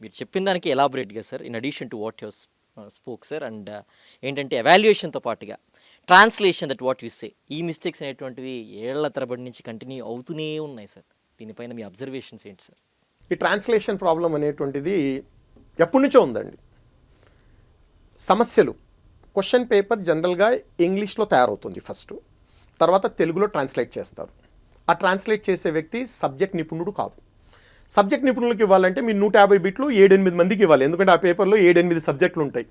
మీరు చెప్పిన దానికి ఎలాబొరేట్‌గా sir in addition to what you spoke sir and ఏంటంటే ఎవాల్యుయేషన్‌తో పాటుగా translation that what you say ఈ మిస్టేక్స్ అనేటువంటివి ఏళ్ల తరబడి నుంచి కంటిన్యూ అవుతూనే ఉన్నాయి సార్. దీనిపైన మీ అబ్జర్వేషన్స్ ఏంటి సార్? ఈ ట్రాన్స్లేషన్ ప్రాబ్లం అనేటువంటిది ఎప్పటి నుంచో ఉందండి. సమస్యలు క్వశ్చన్ పేపర్ జనరల్గా ఇంగ్లీష్లో తయారవుతుంది ఫస్ట్, తర్వాత తెలుగులో ట్రాన్స్లేట్ చేస్తారు. ఆ ట్రాన్స్లేట్ చేసే వ్యక్తి సబ్జెక్ట్ నిపుణుడు కాదు. సబ్జెక్ట్ నిపుణులకు ఇవ్వాలంటే మీరు 150 బిట్లు 7-8 మందికి ఇవ్వాలి, ఎందుకంటే ఆ పేపర్లో 7-8 సబ్జెక్టులు ఉంటాయి.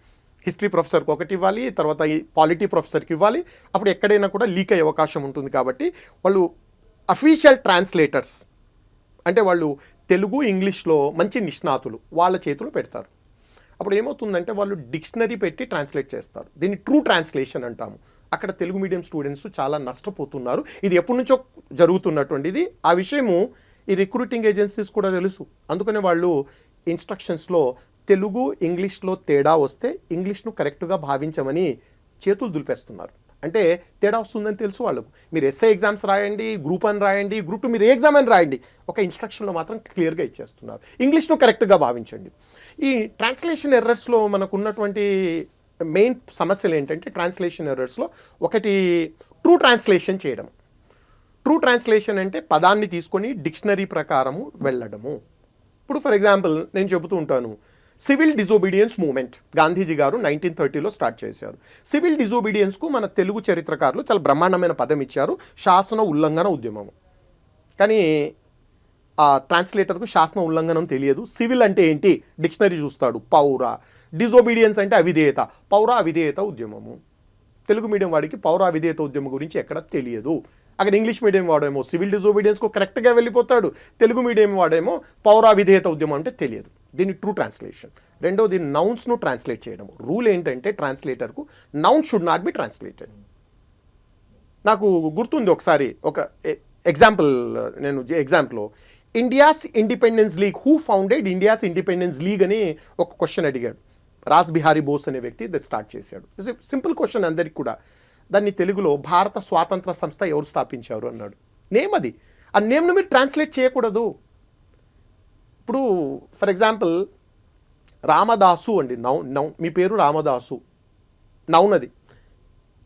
హిస్టరీ ప్రొఫెసర్కి ఒకటి ఇవ్వాలి, తర్వాత ఈ పాలిటీ ప్రొఫెసర్కి ఇవ్వాలి. అప్పుడు ఎక్కడైనా కూడా లీక్ అయ్యే అవకాశం ఉంటుంది. కాబట్టి వాళ్ళు అఫీషియల్ ట్రాన్స్లేటర్స్ అంటే వాళ్ళు తెలుగు ఇంగ్లీష్లో మంచి నిష్ణాతులు వాళ్ళ చేతులు పెడతారు. అప్పుడు ఏమవుతుందంటే వాళ్ళు డిక్షనరీ పెట్టి ట్రాన్స్లేట్ చేస్తారు. దీన్ని ట్రూ ట్రాన్స్లేషన్ అంటాము. అక్కడ తెలుగు మీడియం స్టూడెంట్స్ చాలా నష్టపోతున్నారు. ఇది ఎప్పటి నుంచో జరుగుతున్నటువంటిది. ఆ విషయము ఈ రిక్రూటింగ్ ఏజెన్సీస్ కూడా తెలుసు. అందుకనే వాళ్ళు ఇన్స్ట్రక్షన్స్లో తెలుగు ఇంగ్లీష్లో తేడా వస్తే ఇంగ్లీష్ను కరెక్ట్గా భావించమని చేతులు దులిపేస్తున్నారు. అంటే తేడా వస్తుందని తెలుసు వాళ్ళకు. మీరు ఎస్ఐ ఎగ్జామ్స్ రాయండి, గ్రూప్ 1 రాయండి, గ్రూప్ 2 మీరు ఏ ఎగ్జామ్ అని రాయండి, ఒక ఇన్స్ట్రక్షన్లో మాత్రం క్లియర్గా ఇచ్చేస్తున్నారు, ఇంగ్లీష్ను కరెక్ట్గా భావించండి. ఈ ట్రాన్స్లేషన్ ఎర్రర్స్లో మనకు ఉన్నటువంటి మెయిన్ సమస్యలు ఏంటంటే ట్రాన్స్లేషన్ ఎర్రర్స్లో ఒకటి ట్రూ ట్రాన్స్లేషన్ చేయడం. ట్రూ ట్రాన్స్లేషన్ అంటే పదాన్ని తీసుకొని డిక్షనరీ ప్రకారము వెళ్ళడము. ఇప్పుడు ఫర్ ఎగ్జాంపుల్ నేను చెబుతూ ఉంటాను, సివిల్ డిజోబీడియన్స్ మూమెంట్ గాంధీజీ గారు 1930లో స్టార్ట్ చేశారు. సివిల్ డిజోబీడియన్స్కు మన తెలుగు చరిత్రకారులు చాలా బ్రహ్మాండమైన పదం ఇచ్చారు, శాసన ఉల్లంఘన ఉద్యమము. కానీ ఆ ట్రాన్స్లేటర్కు శాసన ఉల్లంఘనం తెలియదు. సివిల్ అంటే ఏంటి డిక్షనరీ చూస్తాడు, పౌర. డిజోబీడియన్స్ అంటే అవిధేయత, పౌర అవిధేయత ఉద్యమము. తెలుగు మీడియం వాడికి పౌర అవిధేయత ఉద్యమం గురించి ఎక్కడ తెలియదు. అక్కడ ఇంగ్లీష్ మీడియం వాడేమో సివిల్ డిజోబీడియన్స్కు కరెక్ట్గా వెళ్ళిపోతాడు, తెలుగు మీడియం వాడేమో పౌర విధేయత ఉద్యమం అంటే తెలియదు. దీన్ని ట్రూ ట్రాన్స్లేషన్. రెండోది నౌన్స్ను ట్రాన్స్లేట్ చేయడం. రూల్ ఏంటంటే ట్రాన్స్లేటర్కు noun should not be translated. నాకు గుర్తుంది ఒకసారి ఒక ఎగ్జాంపుల్, నేను ఎగ్జాంపుల్లో India's independence league, who founded India's independence league అని ఒక క్వశ్చన్ అడిగాడు. రాస్ బిహారీ బోస్ అనే వ్యక్తి అది స్టార్ట్ చేశాడు. సింపుల్ క్వశ్చన్ అందరికి కూడా. దాన్ని తెలుగులో భారత స్వాతంత్ర సంస్థ ఎవరు స్థాపించారు అన్నాడు. నేమ్ అది. ఆ నేమ్ను మీరు ట్రాన్స్లేట్ చేయకూడదు. ఇప్పుడు ఫర్ ఎగ్జాంపుల్ రామదాసు అండి, నౌన్ మీ పేరు రామదాసు, నౌన్ అది.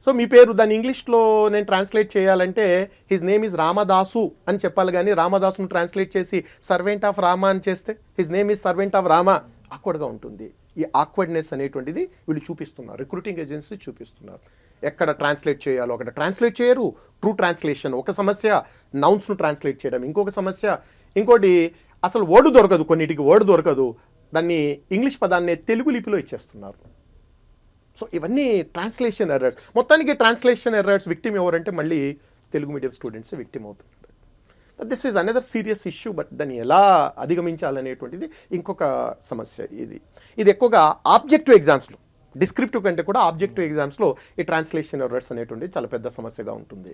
సో మీ పేరు దాన్ని ఇంగ్లీష్లో నేను ట్రాన్స్లేట్ చేయాలంటే హిజ్ నేమ్ ఈజ్ రామదాసు అని చెప్పాలి, కానీ రామదాసును ట్రాన్స్లేట్ చేసి సర్వెంట్ ఆఫ్ రామ అని చేస్తే his name is servant of Rama, ఆక్వర్డ్గా ఉంటుంది. ఈ ఆక్వర్డ్నెస్ అనేటువంటిది వీళ్ళు చూపిస్తున్నారు, రిక్రూటింగ్ ఏజెన్సీ చూపిస్తున్నారు. ఎక్కడ ట్రాన్స్లేట్ చేయాలో అక్కడ ట్రాన్స్లేట్ చేయరు. ట్రూ ట్రాన్స్లేషన్ ఒక సమస్య, నౌన్స్ను ట్రాన్స్లేట్ చేయడం ఇంకొక సమస్య. ఇంకోటి అసలు వర్డ్ దొరకదు, కొన్నిటికి వర్డ్ దొరకదు, దాన్ని ఇంగ్లీష్ పదాన్ని తెలుగు లిపిలో ఇచ్చేస్తున్నారు. సో ఇవన్నీ ట్రాన్స్లేషన్ ఎర్రర్స్. మొత్తానికి ట్రాన్స్లేషన్ ఎర్రర్స్ విక్టిమ్ ఎవరంటే మళ్ళీ తెలుగు మీడియం స్టూడెంట్స్ విక్టిమ్ అవుతున్నారు. But this is another serious issue. But దాన్ని ఎలా అధిగమించాలనేటువంటిది ఇంకొక సమస్య. ఇది ఎక్కువగా ఆబ్జెక్టివ్ ఎగ్జామ్స్లో, డిస్క్రిప్టివ్ కంటే కూడా ఆబ్జెక్టివ్ ఎగ్జామ్స్లో ఈ ట్రాన్స్లేషన్ ఎర్రర్స్ అనేటువంటిది చాలా పెద్ద సమస్యగా ఉంటుంది.